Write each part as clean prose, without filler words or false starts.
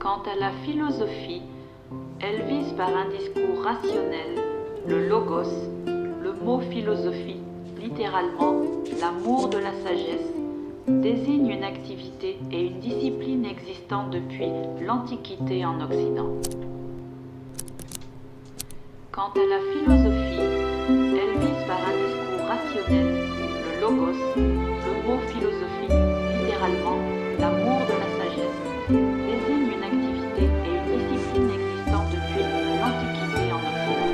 Quant à la philosophie, elle vise par un discours rationnel, le logos, le mot philosophie, littéralement l'amour de la sagesse, désigne une activité et une discipline existant depuis l'Antiquité en Occident. Quant à la philosophie, elle vise par un discours rationnel, le logos, le mot philosophie, littéralement l'amour de la sagesse, désigne une activité et une discipline existant depuis l'Antiquité en Occident.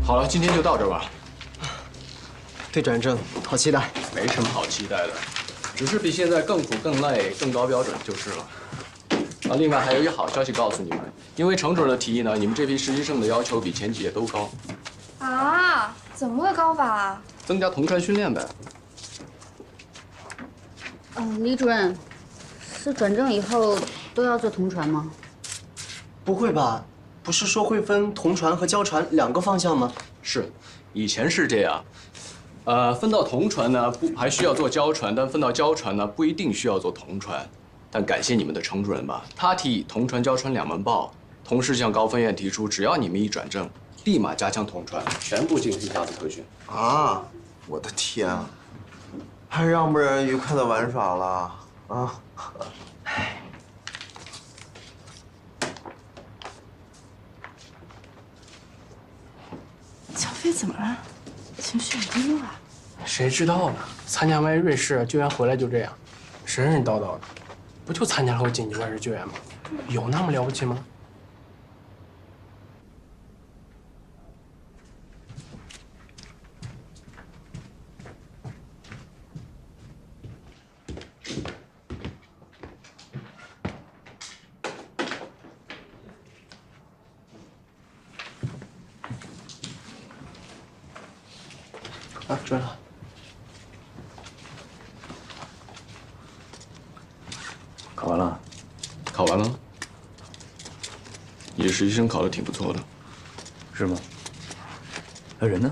好了，今天就到这儿吧。对转正，好期待。没什么好期待的，只是比现在更苦、更累、更高标准就是了。啊，另外还有一个好消息告诉你们，因为程主任的提议呢，你们这批实习生的要求比前几届都高。啊？怎么个高法啊？增加同传训练呗。李主任，是转正以后都要做同传吗？不会吧？不是说会分同传和交传2个方向吗？是，以前是这样。分到同传呢，不还需要做交传，但分到交传呢，不一定需要做同传。但感谢你们的程主任吧，他提议同传、交传2门报，同时向高分院提出，只要你们一转正，立马加强同传，全部进行一下子特训。啊！我的天啊，还让不让人愉快的玩耍了啊？小飞怎么了？情绪很低落啊？谁知道呢？参加完瑞士救援回来就这样，神神叨叨的，不就参加了个紧急外事救援吗？有那么了不起吗？啊，主任好。考完了？考完了。你实习生考得挺不错的，是吗？那人呢？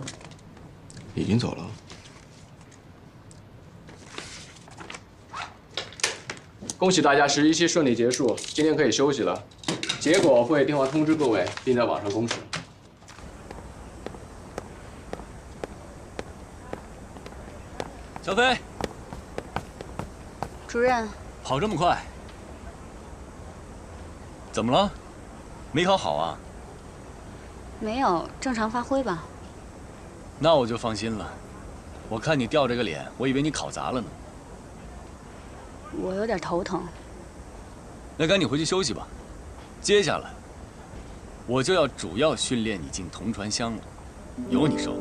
已经走了。恭喜大家实习期顺利结束，今天可以休息了。结果会电话通知各位，并在网上公示。 小飞，主任，跑这么快，怎么了？没考好啊？没有，正常发挥吧。那我就放心了。我看你吊着个脸，我以为你考砸了呢。我有点头疼。那赶紧回去休息吧。接下来，我就要主要训练你进同传箱了，有你受。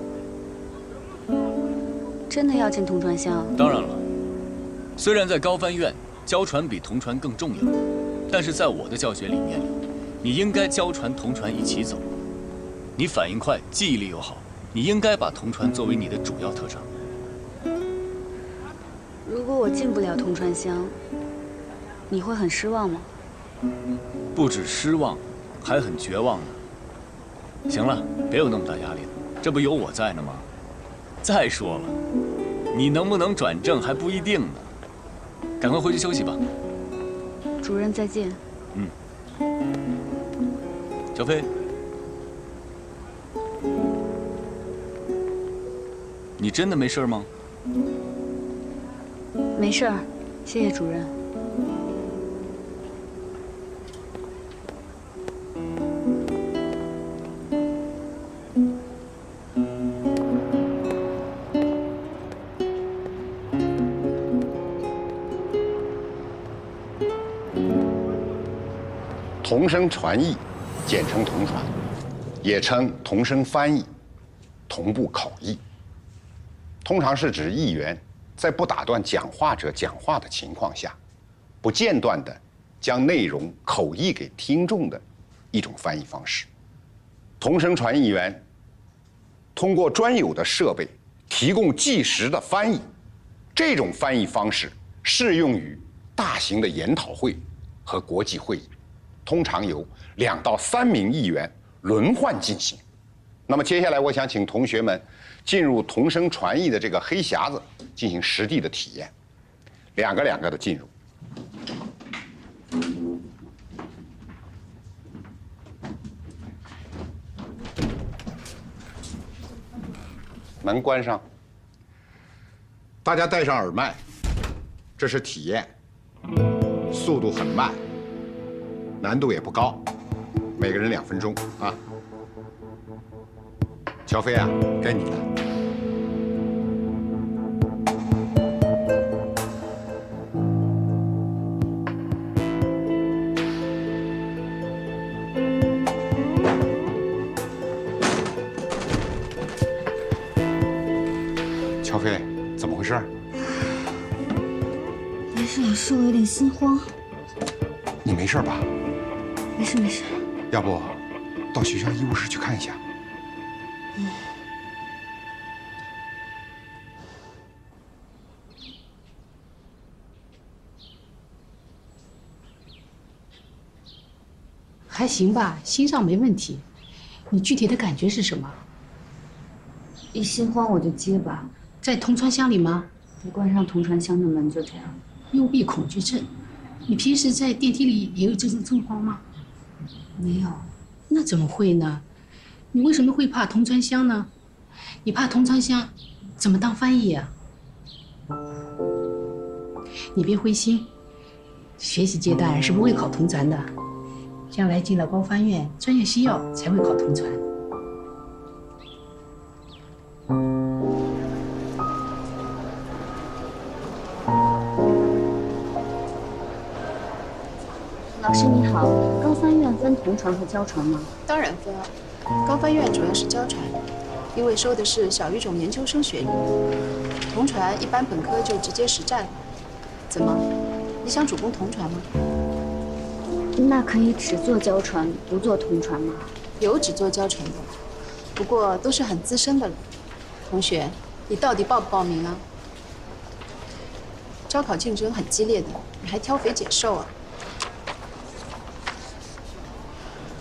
真的要进同传箱？当然了，虽然在高帆院，交传比同传更重要，但是在我的教学理念里，你应该交传同传一起走。你反应快，记忆力又好，你应该把同传作为你的主要特长。如果我进不了同传箱，你会很失望吗？不止失望，还很绝望呢。行了，别有那么大压力了，这不有我在呢吗？ 再说了，你能不能转正还不一定呢。赶快回去休息吧。主任再见。小飞，你真的没事吗？没事儿，谢谢主任。同声传译，简称同传，也称同声翻译、同步口译。通常是指译员在不打断讲话者讲话的情况下，不间断地将内容口译给听众的一种翻译方式。同声传译员通过专有的设备提供即时的翻译，这种翻译方式适用于大型的研讨会和国际会议，通常由2到3名议员轮换进行。那么接下来，我想请同学们进入同声传译的这个黑匣子进行实地的体验，两个的进入。门关上，大家戴上耳麦，这是体验，速度很慢，难度也不高，每个人2分钟啊。乔飞啊，该你了。乔飞，怎么回事？没事，是我有点心慌。你没事吧？没事没事。要不到学校医务室去看一下？还行吧，心上没问题。你具体的感觉是什么？一心慌我就结巴。在同传箱里吗？一关上同传箱的门就这样。幽闭恐惧症。你平时在电梯里也有这种状况吗？没有。那怎么会呢？你为什么会怕同传箱呢？你怕同传箱，怎么当翻译啊？你别灰心，学习阶段是不会考同传的。将来进了高翻院，专业需要才会考同传。老师你好，高翻院分同传和交传吗？当然分啊，高翻院主要是交传，因为收的是小语种研究生学历。同传一般本科就直接实战了。怎么，你想主攻同传吗？那可以只做交传，不做同传吗？有只做交传的，不过都是很资深的了。同学，你到底报不报名啊？招考竞争很激烈的，你还挑肥拣瘦啊？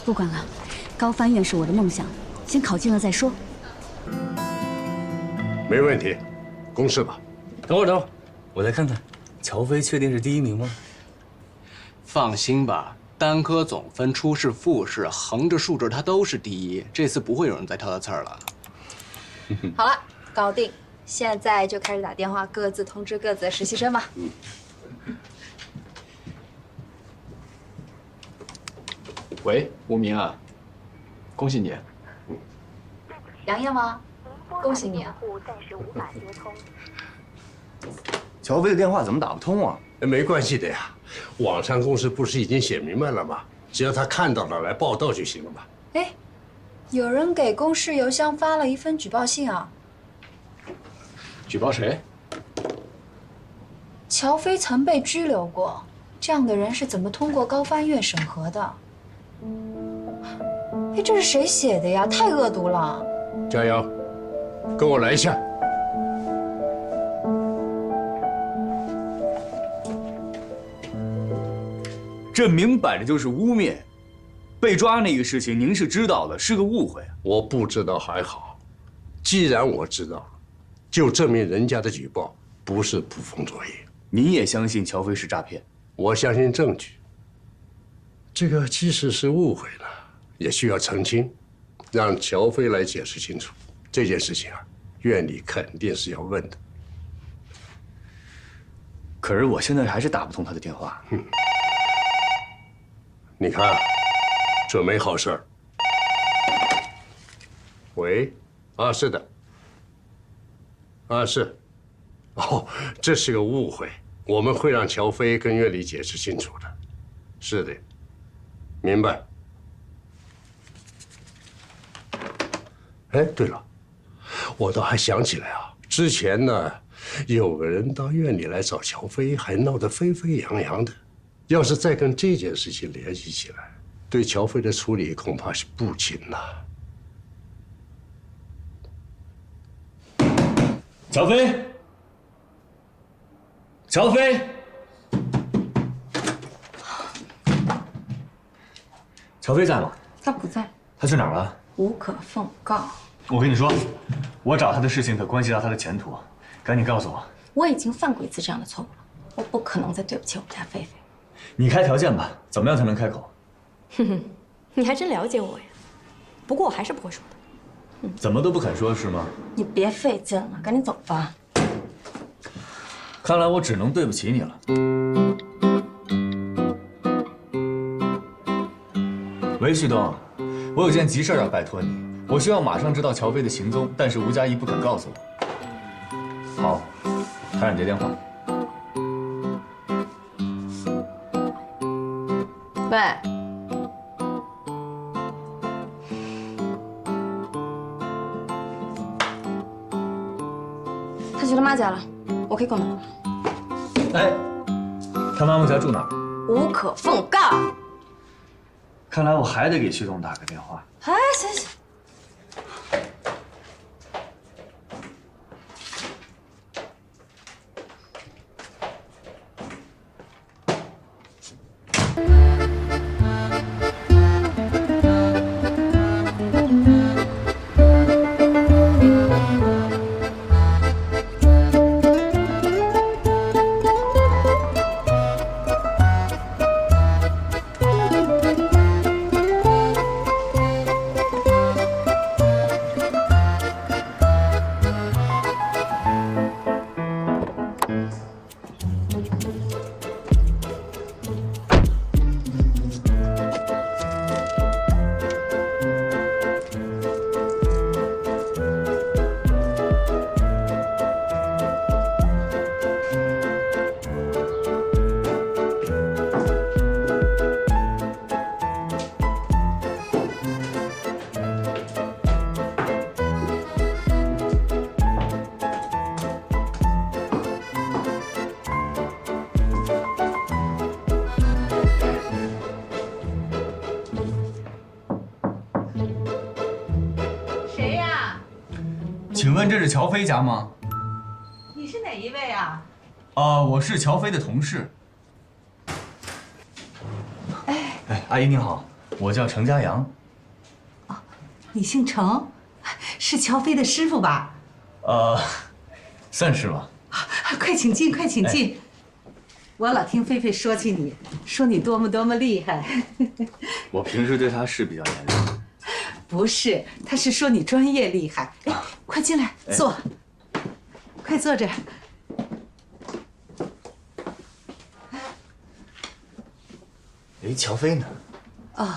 不管了，高翻院是我的梦想，先考进了再说。没问题，公示吧。等会儿，我来看看，乔飞确定是第1名吗？放心吧。单科总分、初试、复试，横着竖着它都是第1，这次不会有人再挑他刺儿了。好了，搞定，现在就开始打电话，各自通知各自的实习生吧。喂，吴明啊，恭喜你。杨艳吗？恭喜你啊！乔飞的电话怎么打不通啊？没关系的呀，网上公示不是已经写明白了吗？只要他看到了来报道就行了嘛。哎，有人给公示邮箱发了一份举报信啊！举报谁？乔飞曾被拘留过，这样的人是怎么通过高翻院审核的？哎，这是谁写的呀？太恶毒了！加油，跟我来一下。这明摆着就是污蔑，被抓那个事情您是知道的，是个误会。我不知道还好，既然我知道了，就证明人家的举报不是捕风捉影。您也相信乔飞是诈骗？我相信证据。这个即使是误会了，也需要澄清，让乔飞来解释清楚。这件事情啊，院里肯定是要问的。可是我现在还是打不通他的电话。你看，这没好事儿。喂，啊，是的，啊是，哦，这是个误会，我们会让乔飞跟院里解释清楚的。是的，明白。哎，对了，我倒还想起来啊，之前呢，有个人到院里来找乔飞，还闹得沸沸扬扬的。要是再跟这件事情联系起来，对乔飞的处理恐怕是不轻呐。乔飞，乔飞，乔飞在吗？他不在，他去哪儿了？无可奉告。我跟你说，我找他的事情可关系到他的前途，赶紧告诉我。我已经犯过一次这样的错误了，我不可能再对不起我们家菲菲。你开条件吧，怎么样才能开口？哼哼，你还真了解我呀。不过我还是不会说的。怎么都不肯说是吗？你别费劲了，赶紧走吧。看来我只能对不起你了。喂，旭东，我有件急事要拜托你，我需要马上知道乔飞的行踪，但是吴佳怡不肯告诉我。好，他让你接电话。喂，他去他妈家了，我可以关门了。哎，他妈妈家住哪儿？无可奉告。看来我还得给旭东打个电话。哎，行行。请问这是乔飞家吗？你是哪一位啊？我是乔飞的同事。哎，阿姨您好，我叫程家阳。你姓程，是乔飞的师傅吧？算是吧。快请进，快请进。我老听菲菲说起你，说你多么多么厉害。我平时对她是比较严厉。不是，他是说你专业厉害。哎，快进来坐，快坐这儿。哎，乔飞呢？哦，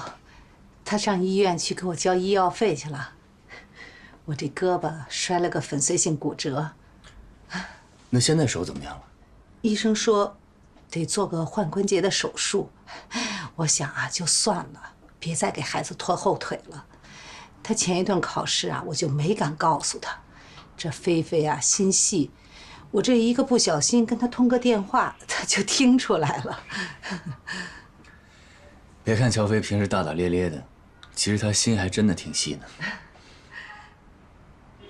他上医院去给我交医药费去了。我这胳膊摔了个粉碎性骨折。那现在手怎么样了？医生说，得做个换关节的手术。我想啊，就算了，别再给孩子拖后腿了。他前一段考试啊，我就没敢告诉他。这菲菲啊，心细，我这一个不小心跟他通个电话，他就听出来了。别看乔飞平时大大咧咧的，其实他心还真的挺细呢。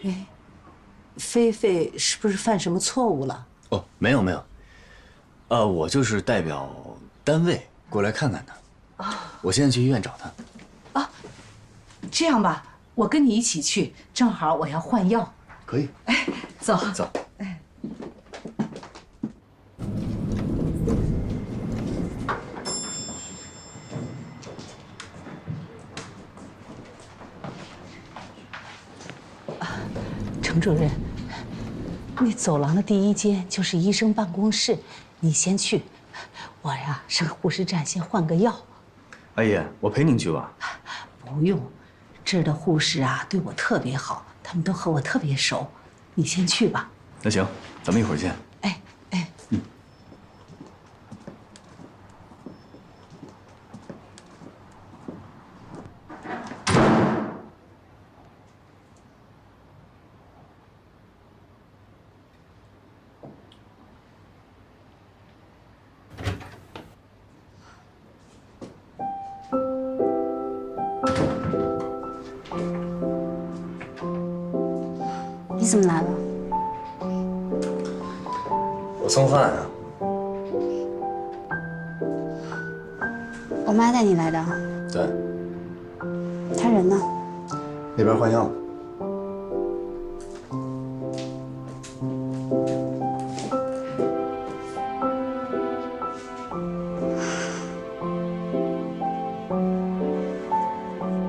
哎，菲菲是不是犯什么错误了？哦，没有没有，我就是代表单位过来看看他。哦，我现在去医院找他。这样吧，我跟你一起去，正好我要换药。可以。哎，走走。哎。程主任，那走廊的第一间就是医生办公室，你先去，我呀上护士站先换个药。阿姨，我陪您去吧。不用。这儿的护士啊，对我特别好，他们都和我特别熟。你先去吧。那行，咱们一会儿见。哎哎，嗯。你怎么来了？我送饭啊。我妈带你来的。对。他人呢？那边换药。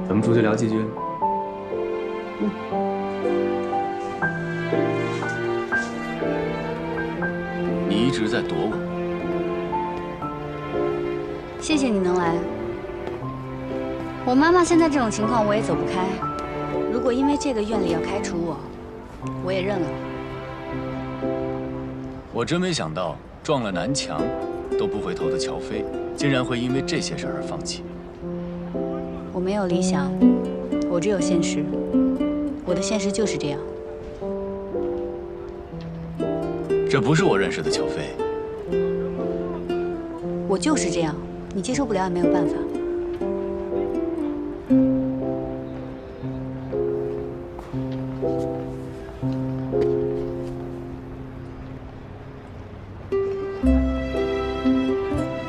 咱们出去聊几句。你一直在躲我。谢谢你能来。我妈妈现在这种情况我也走不开。如果因为这个院里要开除我，我也认了。我真没想到，撞了南墙都不回头的乔飞，竟然会因为这些事儿而放弃。我没有理想，我只有现实。我的现实就是这样。这不是我认识的乔飞。我就是这样，你接受不了也没有办法。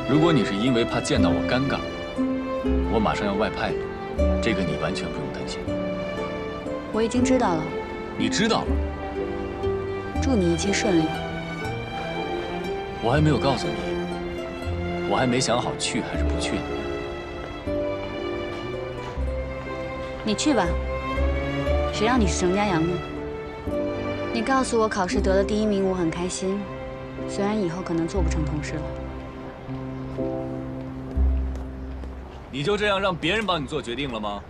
如果你是因为怕见到我尴尬，我马上要外派你，这个你完全不用担心。我已经知道了。你知道了？祝你一切顺利。我还没有告诉你，我还没想好去还是不去呢。你去吧，谁让你是程家阳呢？你告诉我考试得了第1名，我很开心，虽然以后可能做不成同事了。你就这样让别人帮你做决定了吗？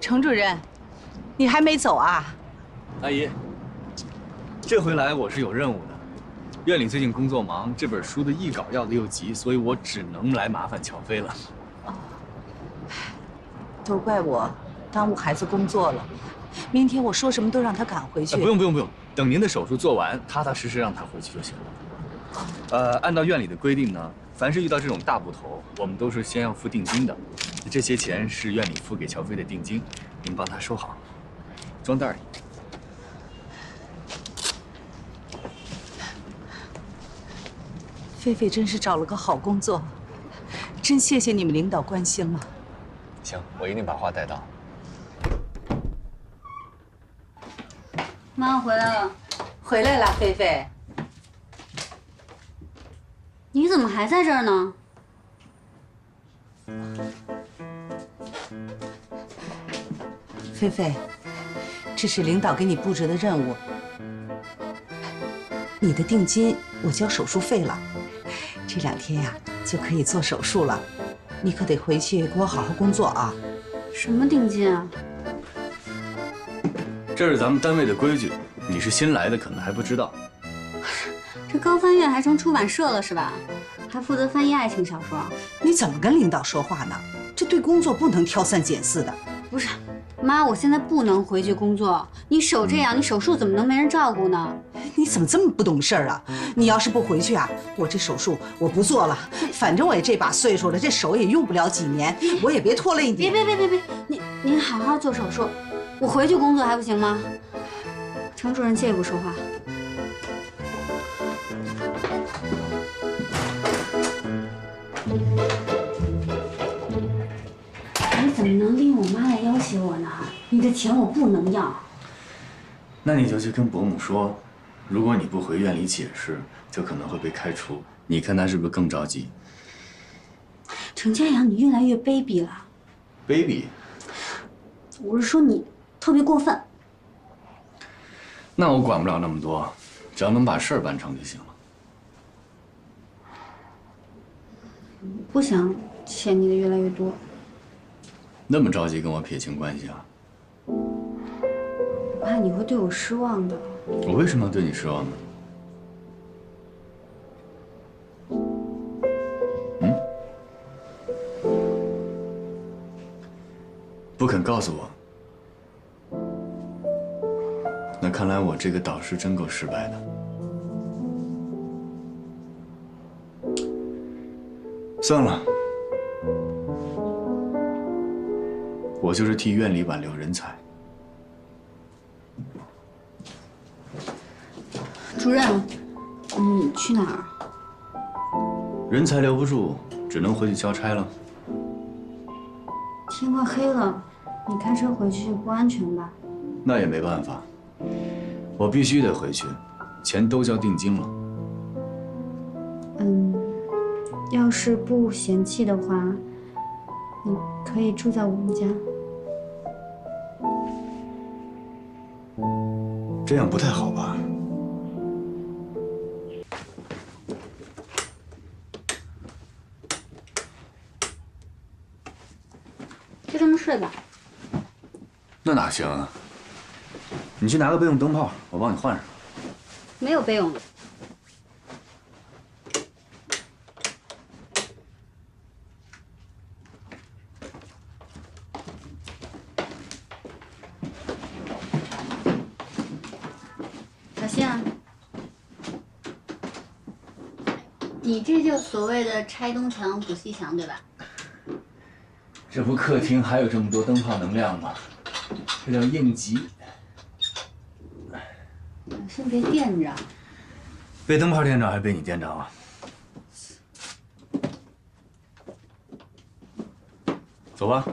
程主任，你还没走啊？阿姨，这回来我是有任务的。院里最近工作忙，这本书的译稿要的又急，所以我只能来麻烦乔飞了。都怪我耽误孩子工作了。明天我说什么都让他赶回去。不用，等您的手术做完，踏踏实实让他回去就行了。按照院里的规定呢，凡是遇到这种大部头，我们都是先要付定金的。这些钱是院里付给乔飞的定金，您帮他收好，装袋里。菲菲真是找了个好工作，真谢谢你们领导关心了。行，我一定把话带到。妈，我回来了。回来了，菲菲。你怎么还在这儿呢？菲菲，这是领导给你布置的任务。你的定金我交手术费了，这2天呀就可以做手术了。你可得回去给我好好工作啊。什么定金啊？这是咱们单位的规矩，你是新来的，可能还不知道。这高翻院还成出版社了是吧？还负责翻译爱情小说。你怎么跟领导说话呢？这对工作不能挑三拣四的。不是，妈，我现在不能回去工作。你手这样，你手术怎么能没人照顾呢？你怎么这么不懂事儿啊？你要是不回去啊，我这手术我不做了。反正我也这把岁数了，这手也用不了几年，我也别拖累你。别，您好好做手术，我回去工作还不行吗？程主任借不说话。你怎么能利用我妈来要挟我呢？你的钱我不能要。那你就去跟伯母说，如果你不回院里解释，就可能会被开除。你看他是不是更着急？程家阳，你越来越卑鄙了。卑鄙？我是说你特别过分。那我管不了那么多，只要能把事儿办成就行了。不想欠你的越来越多。那么着急跟我撇清关系啊？怕你会对我失望的。我为什么要对你失望呢？不肯告诉我，那看来我这个导师真够失败的。算了，我就是替院里挽留人才。主任，去哪儿？人才留不住，只能回去交差了。天快黑了，你开车回去不安全吧？那也没办法，我必须得回去，钱都交定金了。要是不嫌弃的话，你可以住在我们家。这样不太好吧？就这么睡吧。那哪行啊？你去拿个备用灯泡，我帮你换上。没有备用的。小新，你这就所谓的拆东墙补西墙，对吧？这不客厅还有这么多灯泡能亮吗？这叫应急。先别垫着。被灯泡店长还是被你店长啊？走吧。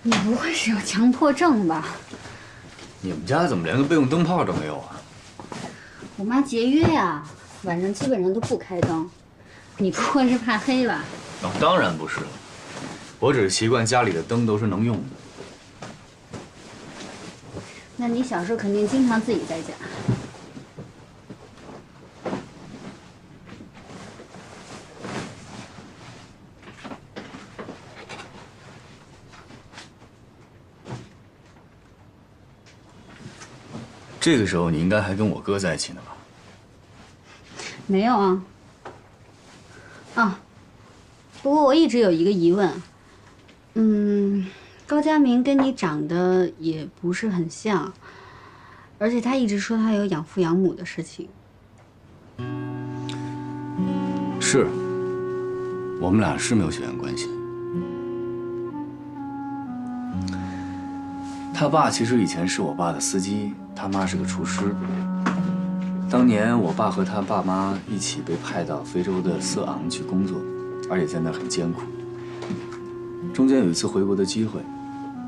你不会是有强迫症吧？你们家怎么连个备用灯泡都没有啊？我妈节约呀，晚上基本上都不开灯。你不会是怕黑吧？哦，当然不是了，我只是习惯家里的灯都是能用的。那你小时候肯定经常自己在家。这个时候你应该还跟我哥在一起呢吧？没有啊。不过我一直有一个疑问，高佳明跟你长得也不是很像，而且他一直说他有养父养母的事情。是，我们俩是没有血缘关系。他爸其实以前是我爸的司机，他妈是个厨师。当年我爸和他爸妈一起被派到非洲的色昂去工作，而且在那很艰苦。中间有一次回国的机会，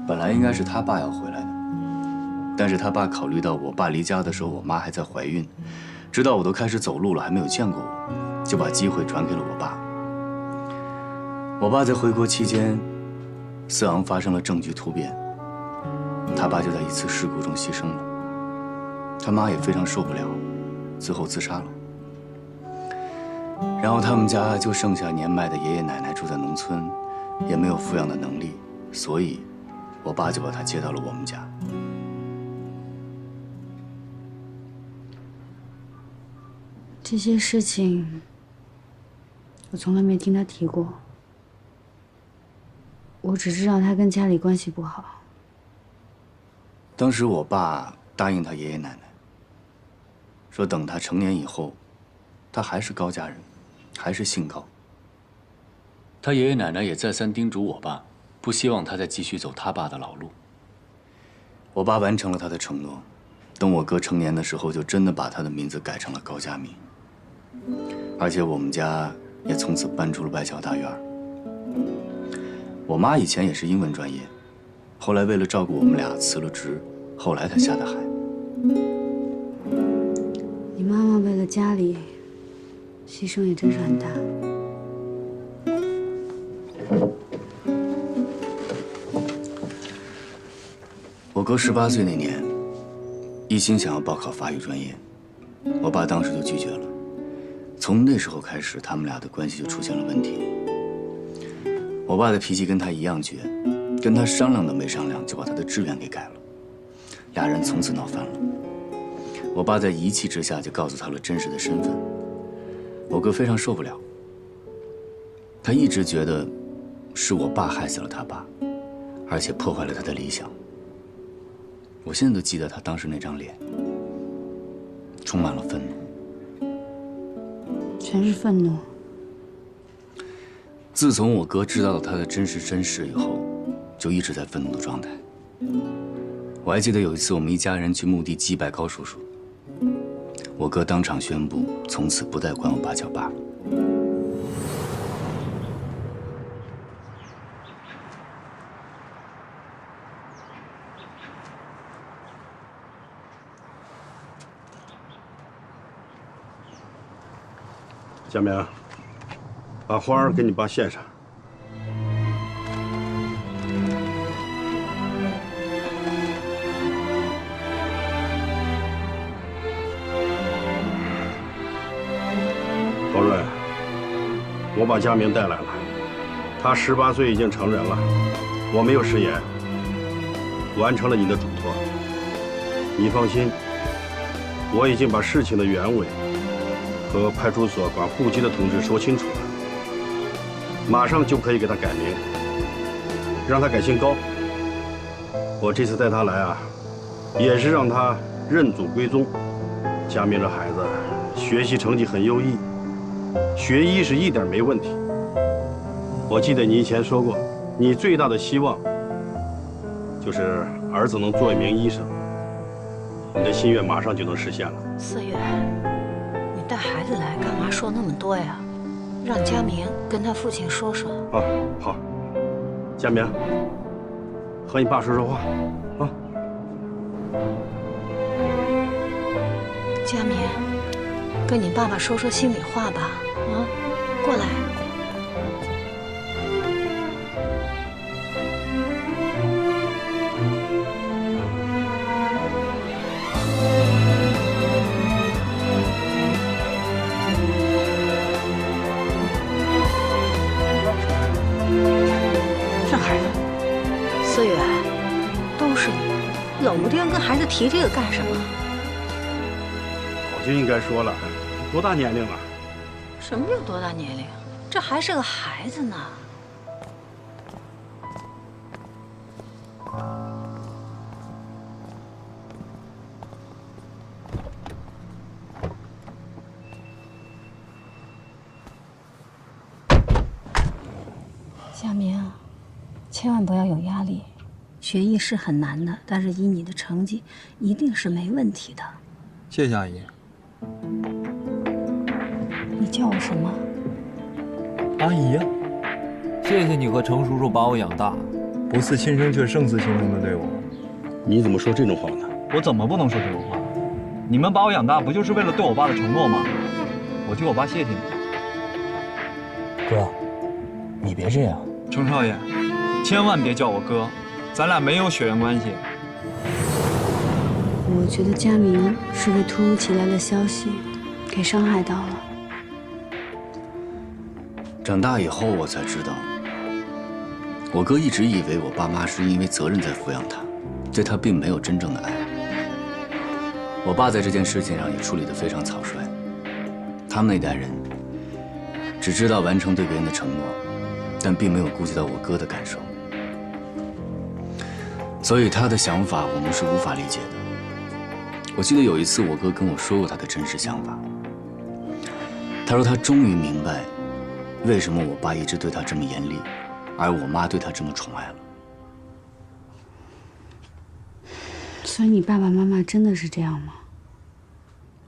本来应该是他爸要回来的，但是他爸考虑到我爸离家的时候我妈还在怀孕，直到我都开始走路了还没有见过我，就把机会转给了我爸。我爸在回国期间，色昂发生了政局突变，他爸就在一次事故中牺牲了，他妈也非常受不了，最后自杀了。然后他们家就剩下年迈的爷爷奶奶住在农村，也没有抚养的能力，所以我爸就把他接到了我们家。这些事情我从来没听他提过，我只知道他跟家里关系不好。当时我爸答应他爷爷奶奶，说等他成年以后，他还是高家人，还是姓高。他爷爷奶奶也再三叮嘱我爸，不希望他再继续走他爸的老路。我爸完成了他的承诺，等我哥成年的时候，就真的把他的名字改成了高佳明。而且我们家也从此搬出了外侨大院。我妈以前也是英文专业，后来为了照顾我们俩辞了职，后来才下的海。你妈妈为了家里，牺牲也真是很大。我哥18岁那年，一心想要报考法语专业，我爸当时就拒绝了。从那时候开始，他们俩的关系就出现了问题。我爸的脾气跟他一样倔，跟他商量都没商量，就把他的志愿给改了，俩人从此闹翻了。我爸在一气之下就告诉他了真实的身份。我哥非常受不了，他一直觉得是我爸害死了他爸，而且破坏了他的理想。我现在都记得他当时那张脸，充满了愤怒，全是愤怒。自从我哥知道了他的真实身世以后，就一直在愤怒的状态。我还记得有一次我们一家人去墓地祭拜高叔叔，我哥当场宣布从此不再管我爸叫爸了。佳明，把花儿给你爸献上。王润，我把佳明带来了，他18岁已经成人了，我没有食言，完成了你的嘱托。你放心，我已经把事情的原委和派出所管户籍的同志说清楚了，马上就可以给他改名，让他改姓高。我这次带他来啊，也是让他认祖归宗。佳明这孩子学习成绩很优异，学医是一点没问题。我记得你以前说过，你最大的希望就是儿子能做一名医生，你的心愿马上就能实现了。思远，你带孩子来干嘛说那么多呀？让佳明跟他父亲说说。啊，好，佳明，和你爸说说话，啊。佳明，跟你爸爸说说心里话吧，啊，过来。这孩子，思远，都是你，冷不丁跟孩子提这个干什么？早就应该说了，多大年龄了？什么叫多大年龄？这还是个孩子呢。佳明，千万不要有压力。学艺是很难的，但是以你的成绩，一定是没问题的。谢谢阿姨。你叫我什么？阿姨呀，谢谢你和程叔叔把我养大，不似亲生却胜似亲生的对我。你怎么说这种话呢？我怎么不能说这种话？你们把我养大，不就是为了对我爸的承诺吗？我替我爸谢谢你。哥，你别这样。程少爷，千万别叫我哥，咱俩没有血缘关系。我觉得佳明是被突如其来的消息给伤害到了。长大以后我才知道，我哥一直以为我爸妈是因为责任在抚养他，对他并没有真正的爱。我爸在这件事情上也处理得非常草率，他们那代人只知道完成对别人的承诺，但并没有顾及到我哥的感受，所以他的想法我们是无法理解的。我记得有一次我哥跟我说过他的真实想法，他说他终于明白为什么我爸一直对他这么严厉，而我妈对他这么宠爱了。所以你爸爸妈妈真的是这样吗？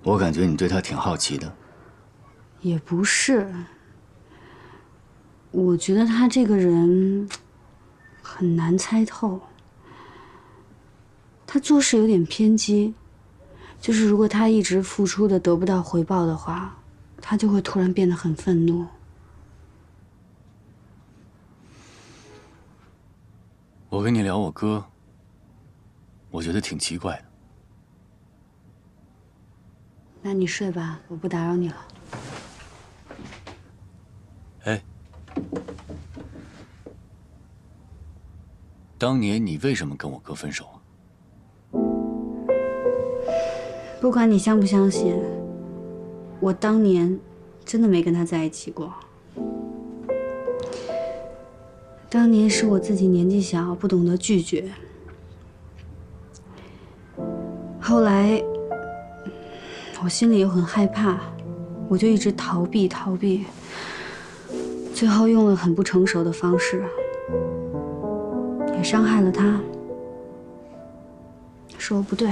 我感觉你对他挺好奇的。也不是，我觉得他这个人很难猜透，他做事有点偏激，就是如果他一直付出的得不到回报的话，他就会突然变得很愤怒。我跟你聊我哥，我觉得挺奇怪的。那你睡吧，我不打扰你了。哎，当年你为什么跟我哥分手啊？不管你相不相信，我当年真的没跟他在一起过。当年是我自己年纪小，不懂得拒绝。后来，我心里又很害怕，我就一直逃避，最后用了很不成熟的方式，也伤害了他。是我不对，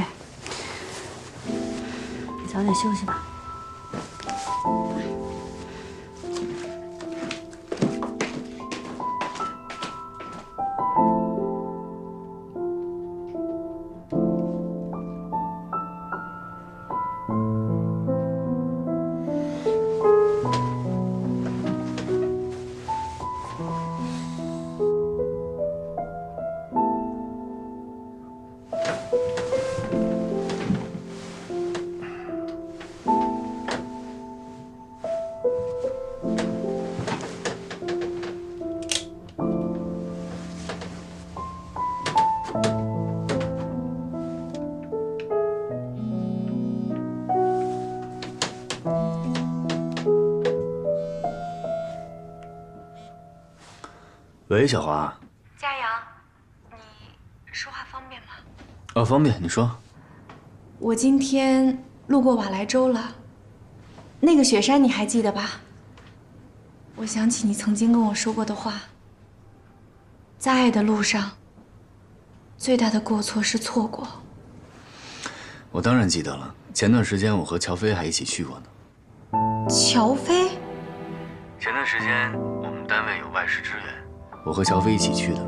你早点休息吧。喂，小华。佳阳，你说话方便吗？哦，方便，你说。我今天路过瓦莱州了，那个雪山你还记得吧？我想起你曾经跟我说过的话，在爱的路上，最大的过错是错过。我当然记得了，前段时间我和乔飞还一起去过呢。乔飞？前段时间我们单位有外事支援，我和乔飞一起去的。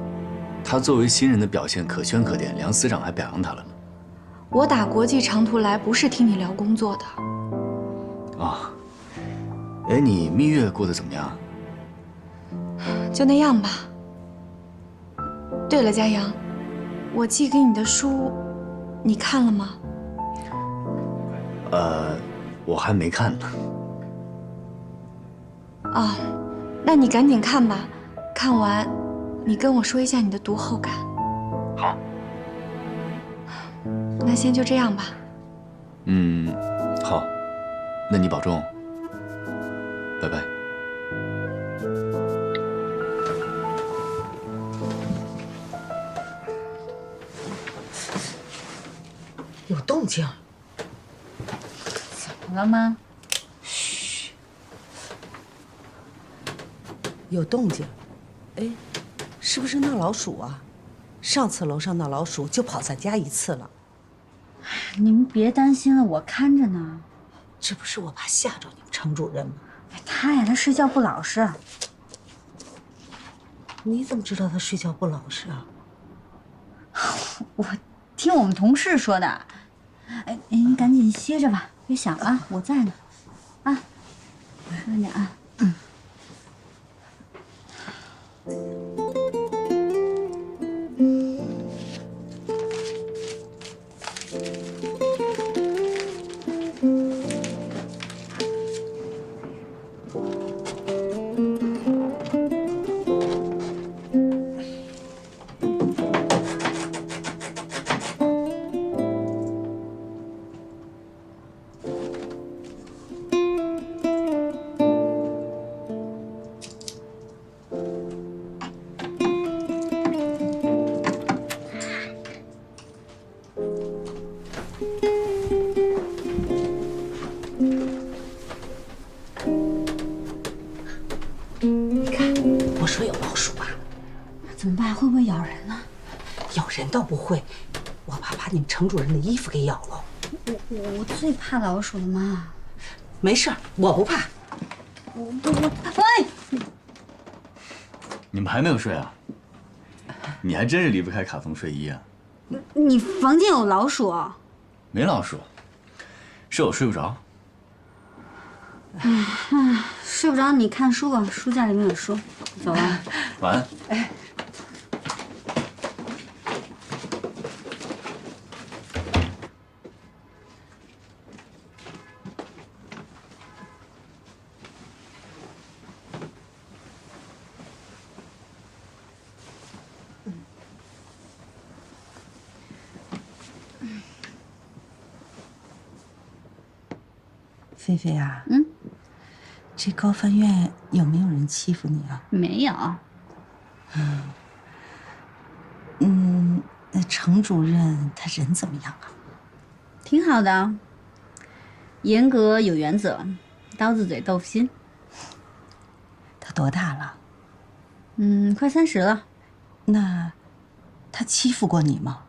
他作为新人的表现可圈可点，梁司长还表扬他了呢。我打国际长途来不是听你聊工作的。啊，哎，你蜜月过得怎么样？就那样吧。对了，佳阳，我寄给你的书，你看了吗？我还没看呢。哦，那你赶紧看吧，看完你跟我说一下你的读后感。好。那先就这样吧。好，那你保重，拜拜。有动静。怎么了吗？嘘。有动静。哎，是不是闹老鼠啊？上次楼上闹老鼠就跑咱家一次了。你们别担心了，我看着呢。这不是我怕吓着你们程主任吗？他呀，他睡觉不老实。你怎么知道他睡觉不老实啊？我听我们同事说的。哎，你赶紧歇着吧，别想了，我在呢。啊，慢点啊。我说有老鼠吧？怎么办？会不会咬人呢？咬人倒不会，我怕把你们程主任的衣服给咬了。我最怕老鼠了妈。没事儿，我不怕。喂！你们还没有睡啊？你还真是离不开卡通睡衣啊！你房间有老鼠？没老鼠，是我睡不着。睡不着你看书吧，书架里面有书。走了。晚安。哎。菲菲啊，这高帆院有没有人欺负你啊？没有。那程主任他人怎么样啊？挺好的，严格有原则，刀子嘴豆腐心。他多大了？快30了。那他欺负过你吗？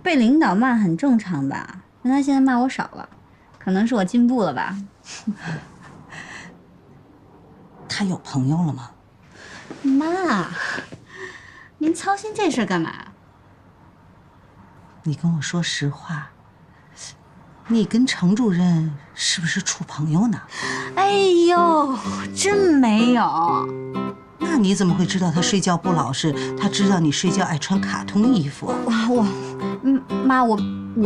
被领导骂很正常吧，但他现在骂我少了，可能是我进步了吧。他有朋友了吗？妈，您操心这事干嘛？你跟我说实话，你跟程主任是不是处朋友呢？哎呦，真没有。那你怎么会知道他睡觉不老实？他知道你睡觉爱穿卡通衣服啊？妈，我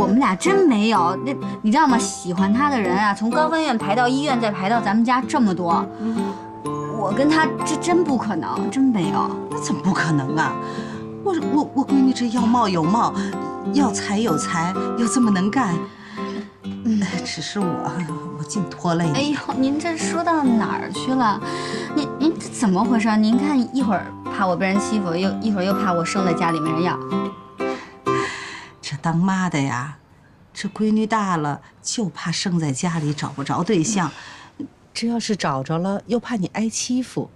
们俩真没有。那你知道吗？喜欢他的人啊，从高帆院排到医院，再排到咱们家这么多。我跟他这真不可能，真没有。那怎么不可能啊？我闺女这要貌有貌，要才有才，又这么能干。只是我净拖累你。哎呦，您这说到哪儿去了？您这怎么回事？您看一会儿怕我被人欺负，一会儿又怕我生在家里没人要。这当妈的呀，这闺女大了就怕生在家里找不着对象，这要是找着了，又怕你挨欺负。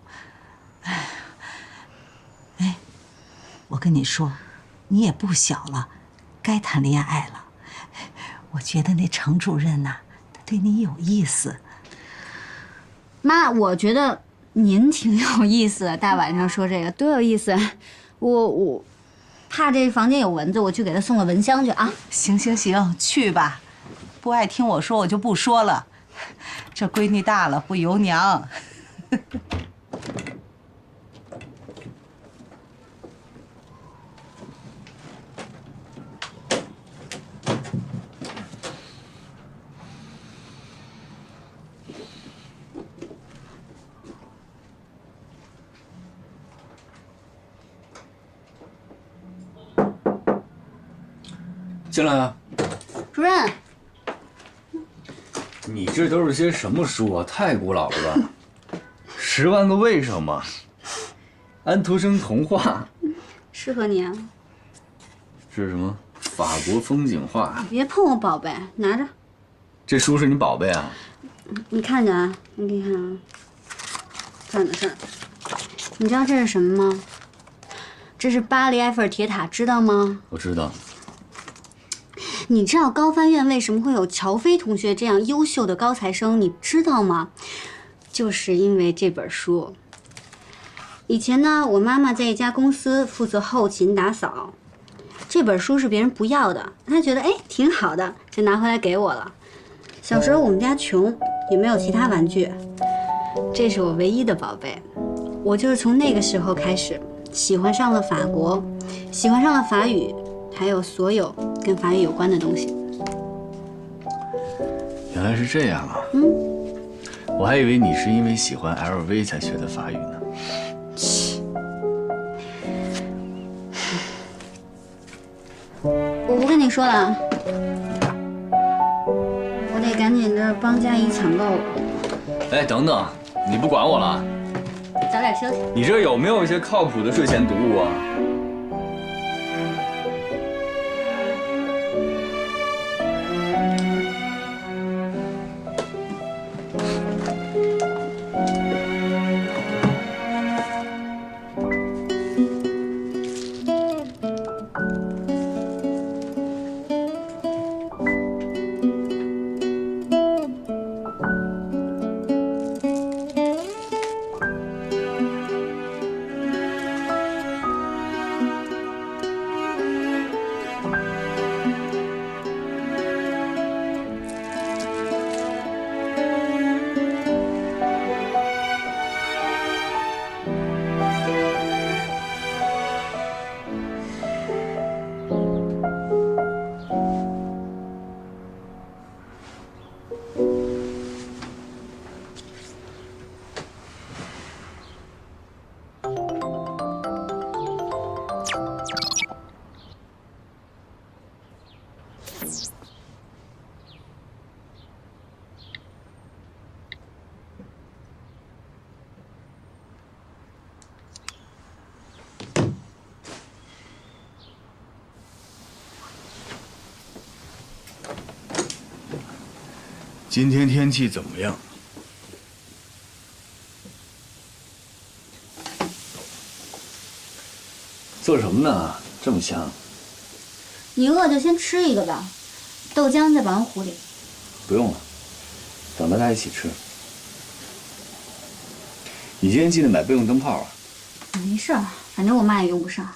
哎，我跟你说，你也不小了，该谈恋爱了。我觉得那程主任呐，他对你有意思。妈，我觉得您挺有意思的，大晚上说这个多有意思。我怕这房间有蚊子，我去给他送个蚊香去啊。行，去吧。不爱听我说，我就不说了。这闺女大了不由娘。进来啊，主任。你这都是些什么书啊？太古老了吧？10万个为什么，安徒生童话，适合你啊。这是什么？法国风景画。别碰我宝贝，拿着。这书是你宝贝啊？你看着啊，你给看啊。看的是，你知道这是什么吗？这是巴黎埃菲尔铁塔，知道吗？我知道。你知道高帆院为什么会有乔飞同学这样优秀的高材生？你知道吗？就是因为这本书。以前呢，我妈妈在一家公司负责后勤打扫，这本书是别人不要的，她觉得挺好的，就拿回来给我了。小时候我们家穷，也没有其他玩具，这是我唯一的宝贝。我就是从那个时候开始喜欢上了法国，喜欢上了法语，还有所有跟法语有关的东西。原来是这样啊！我还以为你是因为喜欢 LV 才学的法语呢。我不跟你说了，我得赶紧的帮佳怡抢购了。哎，等等，你不管我了？早点休息。你这有没有一些靠谱的睡前读物啊？今天天气怎么样？做什么呢？这么香？你饿就先吃一个吧，豆浆在保温壶里。不用了，等大家一起吃。你今天记得买备用灯泡啊。没事儿，反正我妈也用不上。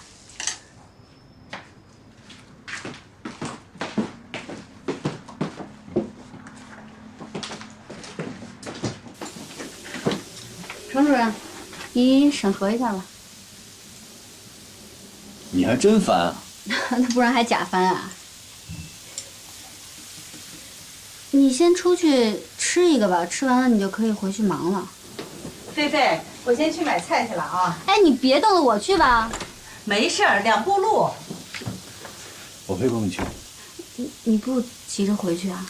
程主任，你审核一下吧。你还真翻啊？那不然还假翻啊？你先出去吃一个吧，吃完了你就可以回去忙了。菲菲，我先去买菜去了啊。哎，你别动了，我去吧。没事儿，2步路。我陪公公去。你不急着回去啊？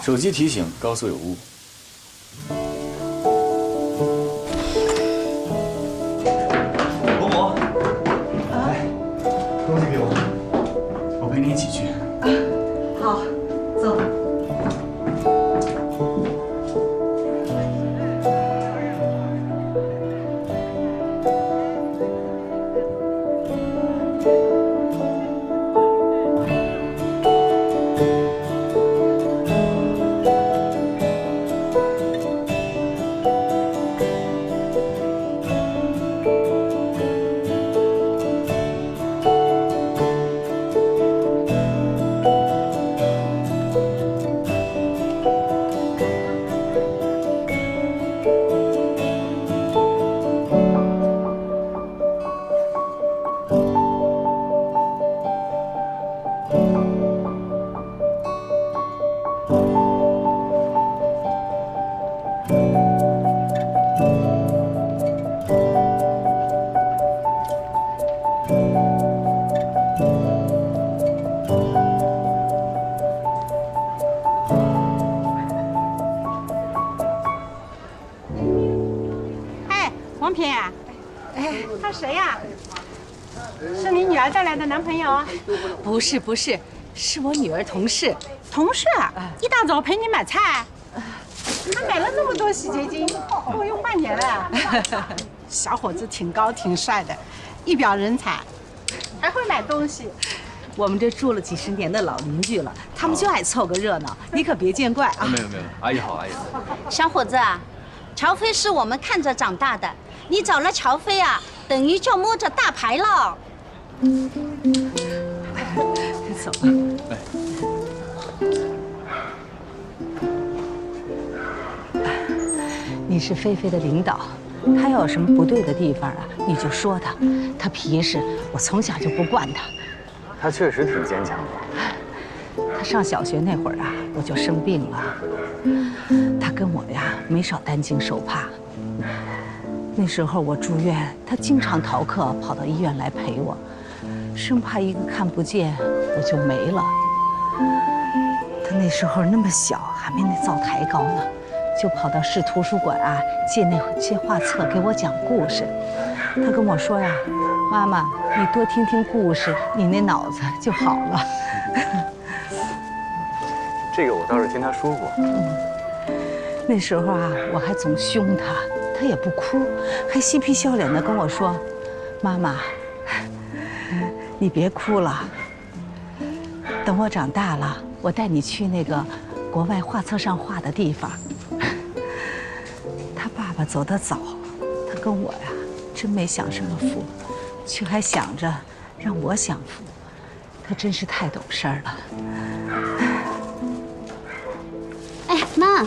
手机提醒高速有误。伯母，来，东西给我，我陪你一起去。好，走。王平，哎，他谁呀？是你女儿带来的男朋友啊？不是不是，是我女儿同事。同事？一大早陪你买菜，还买了那么多洗洁精，够用半年了。小伙子挺高挺帅的，一表人才，还会买东西。我们这住了几十年的老邻居了，他们就爱凑个热闹，你可别见怪啊。没有没有，阿姨好，阿姨好。小伙子啊，乔飞是我们看着长大的，你找了乔飞啊，等于就摸着大牌了。走吧。哎。你是菲菲的领导，他要有什么不对的地方啊，你就说他。他皮实，我从小就不惯他。他确实挺坚强的。他上小学那会儿啊，我就生病了。他跟我呀没少担惊受怕。那时候我住院，他经常逃课跑到医院来陪我，生怕一个看不见我就没了。他那时候那么小，还没那灶台高呢，就跑到市图书馆啊借那些画册给我讲故事。他跟我说呀，妈妈，你多听听故事，你那脑子就好了。这个我倒是听他说过。那时候啊，我还总凶他，他也不哭，还嬉皮笑脸的跟我说：“妈妈，你别哭了。等我长大了，我带你去那个国外画册上画的地方。”他爸爸走得早，他跟我呀，真没享什么福，却还想着让我享福。他真是太懂事儿了。哎，妈，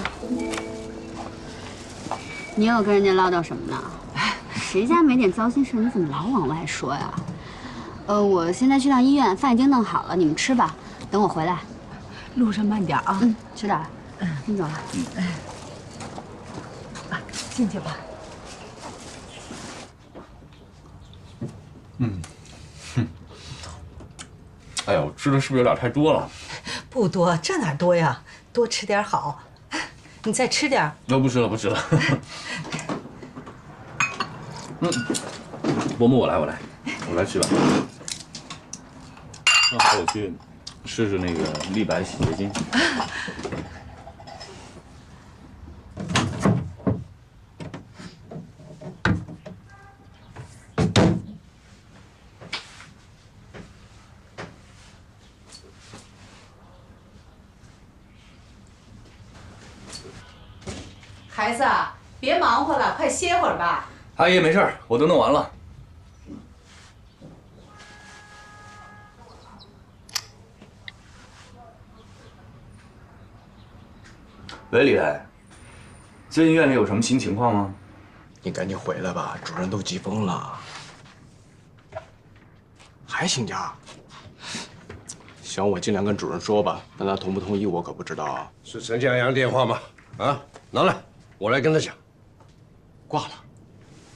你又跟人家唠叨什么呢？谁家没点糟心事？你怎么老往外说呀？我现在去趟医院，饭已经弄好了，你们吃吧。等我回来，路上慢点啊。吃点。先走了。进去吧。哎呀，我吃的是不是有点太多了？不多，这哪多呀？多吃点好。你再吃点。不吃了，不吃了。伯母，我来吃吧。正好我去试试那个立白洗洁精。孩子，别忙活了，快歇会儿吧。阿姨没事儿，我都弄完了。喂，李来，最近院里有什么新情况吗？你赶紧回来吧，主任都急疯了。还请假？行，我尽量跟主任说吧，但他同不同意我可不知道啊。是陈家阳电话吗？啊，拿来，我来跟他讲。挂了。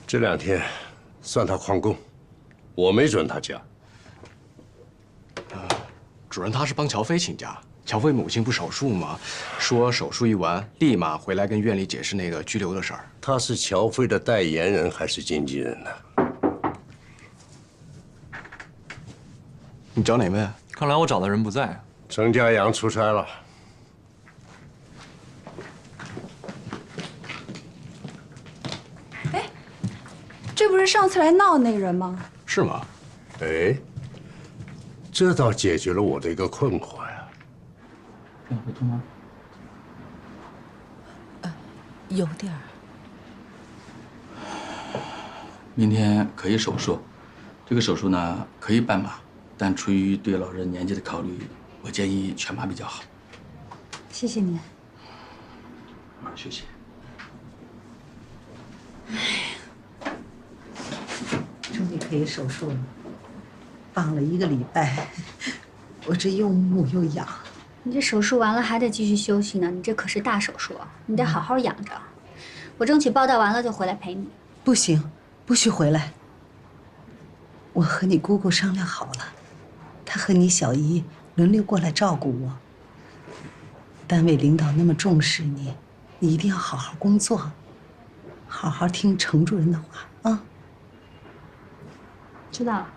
这2天算他旷工，我没准他假。主任他是帮乔飞请假。乔飞母亲不手术吗？说手术一完，立马回来跟院里解释那个拘留的事儿。他是乔飞的代言人还是经纪人呢？你找哪位？看来我找的人不在。陈家阳出差了。哎，这不是上次来闹那个人吗？是吗？哎，这倒解决了我的一个困惑呀。要回通吗？有点儿。明天可以手术，这个手术呢可以半麻，但出于对老人年纪的考虑，我建议全麻比较好。谢谢你。休息。终于可以手术了，绑了1个礼拜，我这又木又痒。你这手术完了还得继续休息呢，你这可是大手术，你得好好养着。我争取报道完了就回来陪你。不行，不许回来。我和你姑姑商量好了，她和你小姨轮流过来照顾我。单位领导那么重视你，你一定要好好工作，好好听程主任的话啊。知道了。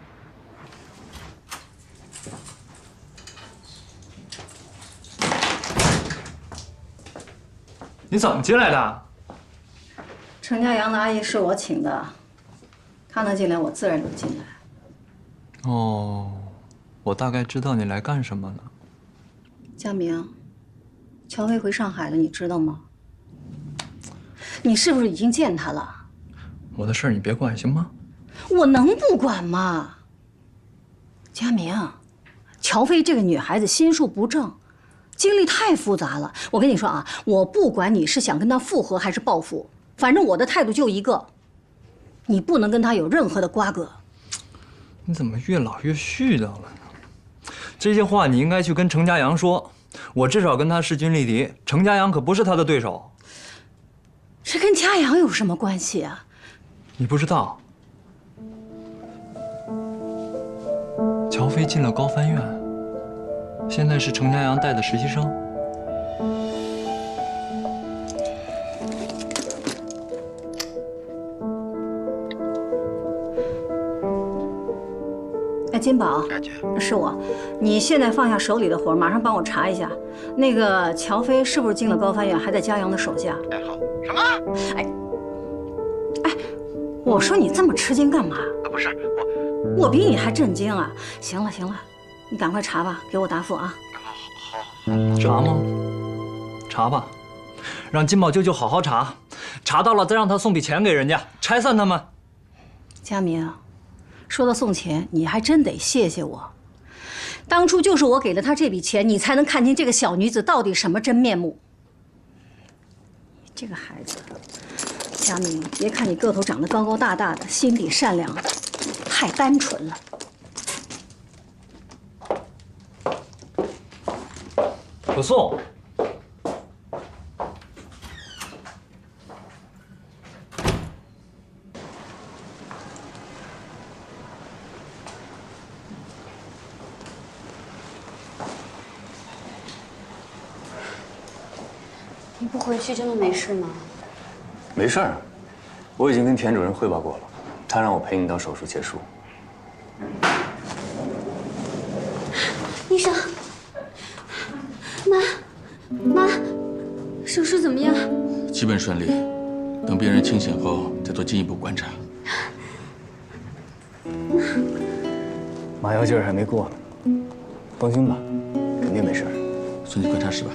你怎么进来的？程家阳的阿姨是我请的，她能进来，我自然能进来。哦，我大概知道你来干什么了。佳明，乔飞回上海了，你知道吗？你是不是已经见他了？我的事儿你别管行吗？我能不管吗？佳明，乔飞这个女孩子心术不正，经历太复杂了。我跟你说啊，我不管你是想跟她复合还是报复，反正我的态度就一个，你不能跟她有任何的瓜葛。你怎么越老越絮叨了呢？这些话你应该去跟程家阳说，我至少跟他势均力敌，程家阳可不是他的对手。这跟家阳有什么关系啊？你不知道，乔飞进了高帆院，现在是程家阳带的实习生。哎，金宝，是我，你现在放下手里的活，马上帮我查一下，那个乔飞是不是进了高帆院，还在家阳的手下？哎，好。什么？哎，我说你这么吃惊干嘛？不是我比你还震惊啊！行了行了，你赶快查吧，给我答复啊。查吗？查吧，让金宝舅舅好好查，查到了再让他送笔钱给人家，拆散他们。佳明，说到送钱，你还真得谢谢我。当初就是我给了他这笔钱，你才能看清这个小女子到底什么真面目。这个孩子，佳明，别看你个头长得高高大大的，心地善良，太单纯了。可颂，你不回去真的没事吗？没事儿，我已经跟田主任汇报过了，他让我陪你到手术结束。医生，妈，手术怎么样？基本顺利，等病人清醒后再做进一步观察。麻药劲儿还没过呢，放心吧，肯定没事。送去观察室吧。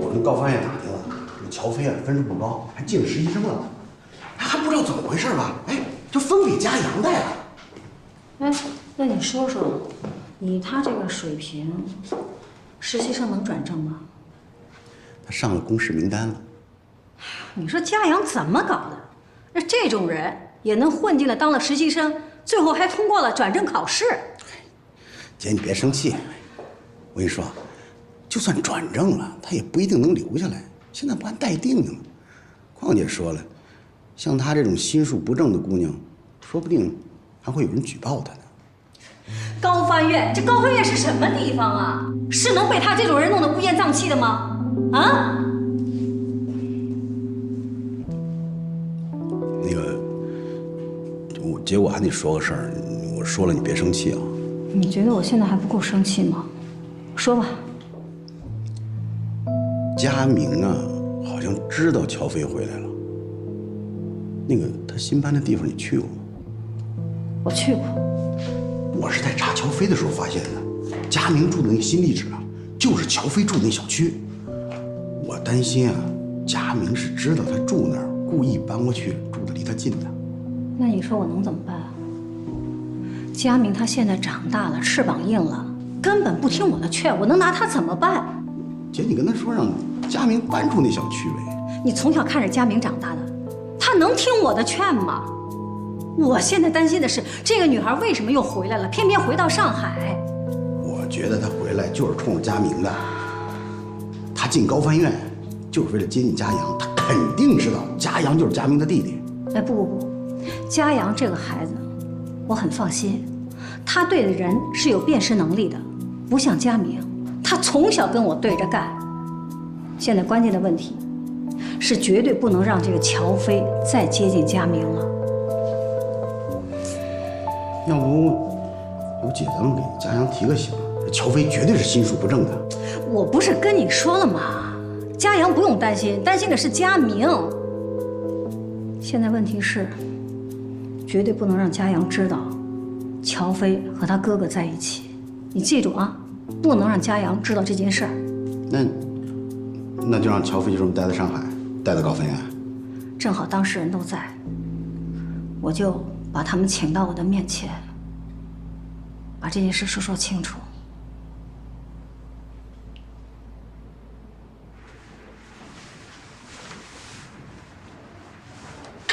有人高翻院打听了，这个乔飞啊分数不高，还进了实习生了，还不知道怎么回事吧？哎，就分给嘉阳的呀。哎，那你说说，以他这个水平，实习生能转正吗？他上了公示名单了。你说嘉阳怎么搞的？那这种人也能混进来当了实习生，最后还通过了转正考试。姐，你别生气。我跟你说，就算转正了，他也不一定能留下来，现在不还待定呢吗？况且说了，像她这种心术不正的姑娘，说不定还会有人举报她呢。高翻院，这高翻院是什么地方啊？是能被他这种人弄得乌烟瘴气的吗？啊？那个，姐，我还得说个事儿，我说了你别生气啊。你觉得我现在还不够生气吗？说吧。佳明啊，好像知道乔飞回来了。那个他新搬的地方你去过吗？我去过。我是在查乔飞的时候发现的，佳明住的那个新地址啊，就是乔飞住的那小区。我担心啊，佳明是知道他住那儿，故意搬过去住的离他近的。那你说我能怎么办啊？佳明他现在长大了，翅膀硬了，根本不听我的劝，我能拿他怎么办？姐，你跟他说让佳明搬出那小区呗。你从小看着佳明长大的，他能听我的劝吗？我现在担心的是，这个女孩为什么又回来了，偏偏回到上海？我觉得她回来就是冲着佳明的。她进高翻院就是为了接近佳阳，她肯定知道佳阳就是佳明的弟弟。哎，不，佳阳这个孩子，我很放心，他对的人是有辨识能力的，不像佳明，他从小跟我对着干。现在关键的问题是绝对不能让这个乔飞再接近佳明了。要不，姐，咱们给佳阳提个醒，乔飞绝对是心术不正的。我不是跟你说了吗？佳阳不用担心，担心的是佳明。现在问题是，绝对不能让佳阳知道乔飞和他哥哥在一起。你记住啊，不能让佳阳知道这件事儿。那就让乔飞就这么待在上海，待到高翻院。正好当事人都在，我就把他们请到我的面前，把这件事说清楚。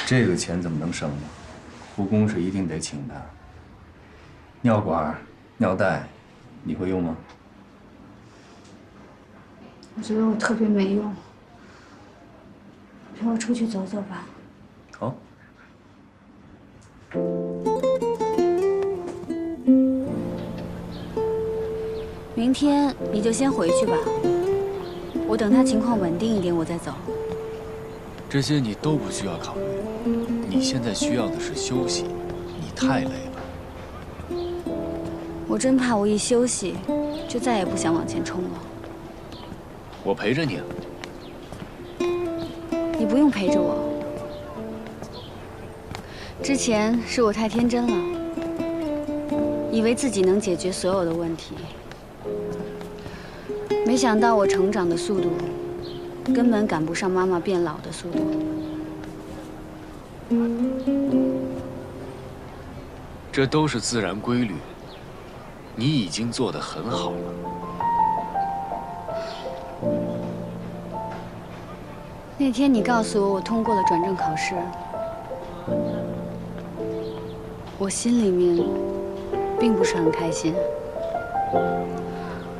这个钱怎么能省呢？护工是一定得请的。尿管、尿袋，你会用吗？我觉得我特别没用，陪我出去走走吧。好。明天你就先回去吧，我等他情况稳定一点，我再走。这些你都不需要考虑，你现在需要的是休息，你太累了。我真怕我一休息，就再也不想往前冲了。我陪着你啊。你不用陪着我。之前是我太天真了，以为自己能解决所有的问题，没想到我成长的速度根本赶不上妈妈变老的速度。这都是自然规律，你已经做得很好了。那天你告诉我通过了转正考试，我心里面并不是很开心，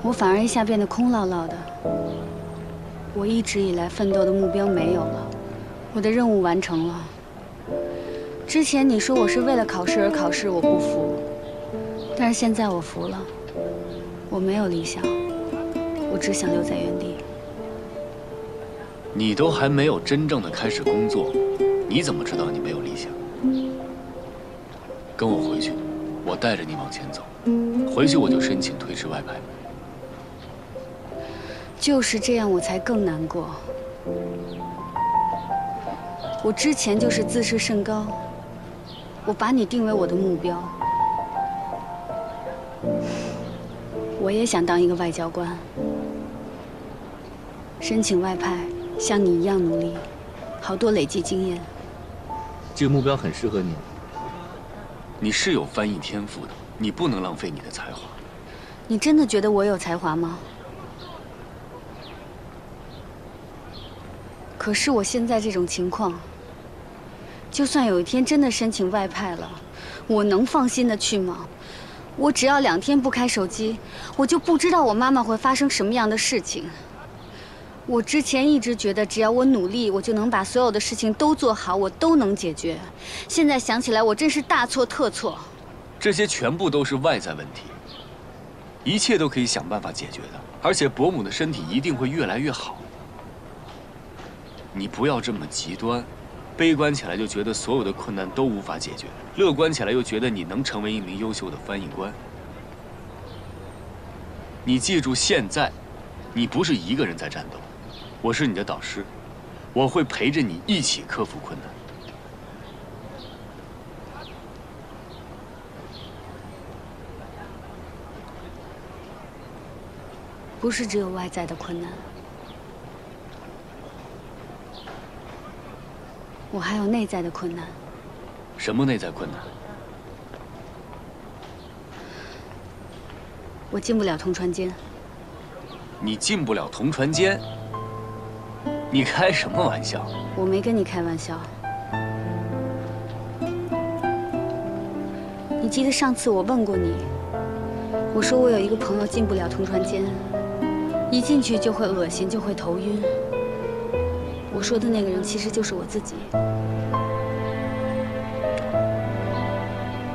我反而一下变得空落落的。我一直以来奋斗的目标没有了，我的任务完成了。之前你说我是为了考试而考试，我不服，但是现在我服了。我没有理想，我只想留在原地。你都还没有真正的开始工作，你怎么知道你没有理想？跟我回去，我带着你往前走。回去我就申请推迟外派。就是这样，我才更难过。我之前就是自视甚高，我把你定为我的目标。我也想当一个外交官，申请外派，像你一样努力，好多累积经验。这个目标很适合你。你是有翻译天赋的，你不能浪费你的才华。你真的觉得我有才华吗？可是我现在这种情况，就算有一天真的申请外派了，我能放心的去吗？我只要2天不开手机，我就不知道我妈妈会发生什么样的事情。我之前一直觉得，只要我努力，我就能把所有的事情都做好，我都能解决。现在想起来，我真是大错特错。这些全部都是外在问题，一切都可以想办法解决的，而且伯母的身体一定会越来越好。你不要这么极端，悲观起来就觉得所有的困难都无法解决，乐观起来又觉得你能成为一名优秀的翻译官。你记住，现在你不是一个人在战斗。我是你的导师，我会陪着你一起克服困难。不是只有外在的困难，我还有内在的困难。什么内在困难？我进不了同船间。你进不了同船间？你开什么玩笑？我没跟你开玩笑。你记得上次我问过你，我说我有一个朋友进不了同船间，一进去就会恶心，就会头晕。我说的那个人其实就是我自己。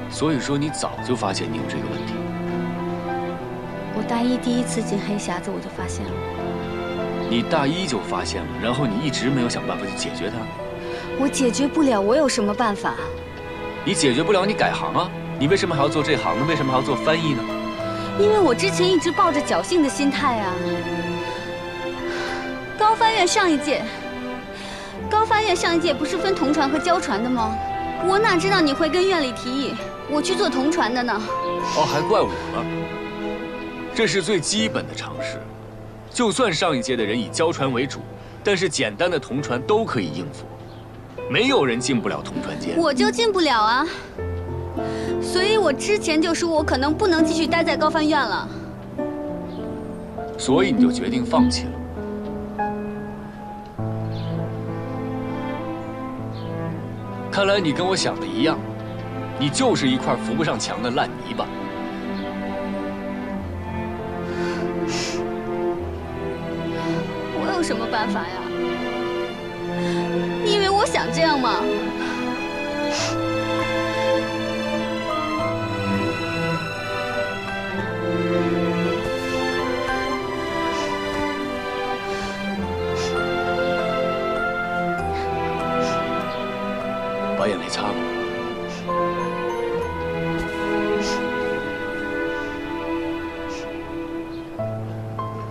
所以说你早就发现你有这个问题。我大一第1次进黑匣子，我就发现了。你大一就发现了，然后你一直没有想办法去解决它。我解决不了，我有什么办法？你解决不了，你改行啊！你为什么还要做这行呢？为什么还要做翻译呢？因为我之前一直抱着侥幸的心态啊。高翻院上一届不是分同传和交传的吗？我哪知道你会跟院里提议我去做同传的呢？哦，还怪我了。这是最基本的常识。就算上一届的人以交传为主，但是简单的同传都可以应付，没有人进不了同传间。我就进不了啊，所以我之前就说我可能不能继续待在高翻院了。所以你就决定放弃了。看来你跟我想的一样，你就是一块扶不上墙的烂泥巴。有什么办法呀？你以为我想这样吗？把眼泪擦了。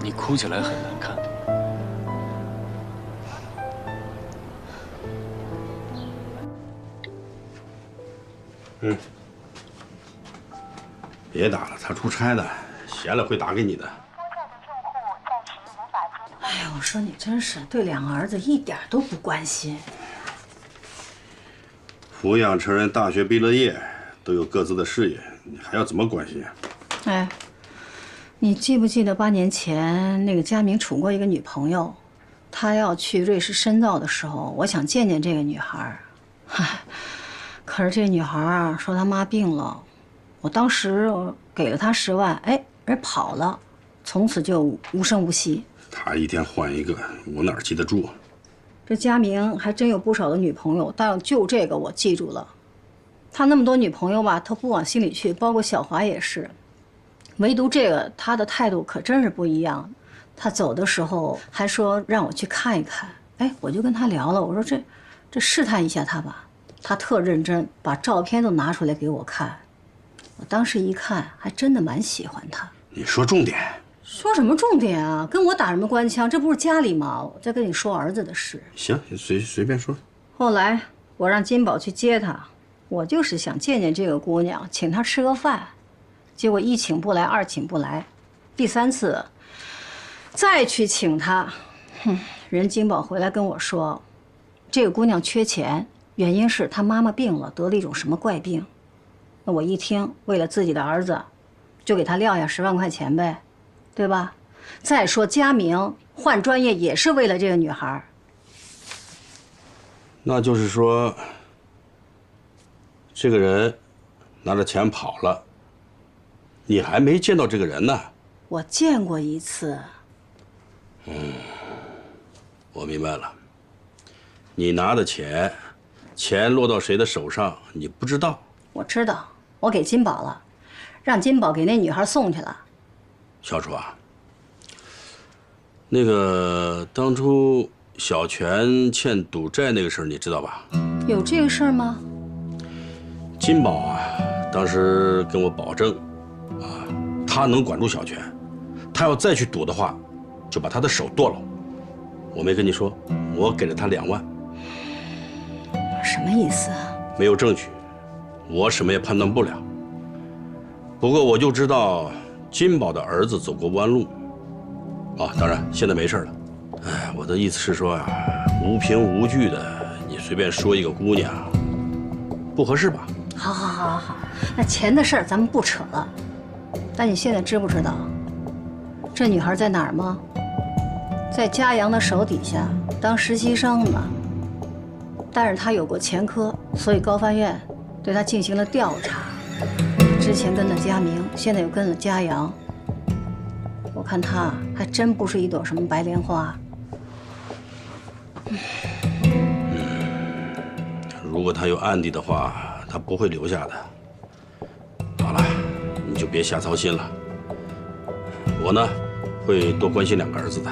你哭起来很难看。别打了，他出差的，闲了会打给你的。哎呀，我说你真是对2个儿子一点都不关心。抚养成人大学毕了业，都有各自的事业，你还要怎么关心？哎，你记不记得8年前那个佳明处过一个女朋友？他要去瑞士深造的时候，我想见见这个女孩，嗨，可是这女孩说她妈病了。我当时给了他10万，哎，人跑了，从此就无声无息。他一天换一个，我哪记得住？这佳明还真有不少的女朋友，但就这个我记住了。他那么多女朋友吧，他不往心里去，包括小华也是。唯独这个，他的态度可真是不一样。他走的时候还说让我去看一看，哎，我就跟他聊了，我说这试探一下他吧。他特认真，把照片都拿出来给我看。我当时一看，还真的蛮喜欢他。你说重点。说什么重点啊？跟我打什么官腔？这不是家里吗？我在跟你说儿子的事。行，随便说。后来我让金宝去接他，我就是想见见这个姑娘，请她吃个饭。结果1请不来，2请不来，第3次再去请她，人金宝回来跟我说，这个姑娘缺钱，原因是她妈妈病了，得了一种什么怪病。那我一听，为了自己的儿子，就给她撂下10万块钱呗，对吧？再说佳明换专业也是为了这个女孩。那就是说，这个人拿着钱跑了，你还没见到这个人呢。我见过一次。我明白了，你拿的钱，钱落到谁的手上，你不知道。我知道，我给金宝了，让金宝给那女孩送去了。小楚啊，那个当初小泉欠赌债那个事儿，你知道吧？有这个事儿吗？金宝啊，当时跟我保证，啊，他能管住小泉，他要再去赌的话，就把他的手剁了。我没跟你说，我给了他2万。什么意思啊？没有证据，我什么也判断不了。不过我就知道金宝的儿子走过弯路。啊，当然现在没事了。哎，我的意思是说啊，无凭无据的，你随便说一个姑娘，不合适吧？好，那钱的事儿咱们不扯了。但你现在知不知道，这女孩在哪儿吗？在佳阳的手底下当实习生呢。但是她有过前科，所以高翻院对她进行了调查。之前跟了佳明，现在又跟了佳阳。我看她还真不是一朵什么白莲花。如果他有案底的话，他不会留下的。好了，你就别瞎操心了。我呢，会多关心2个儿子的。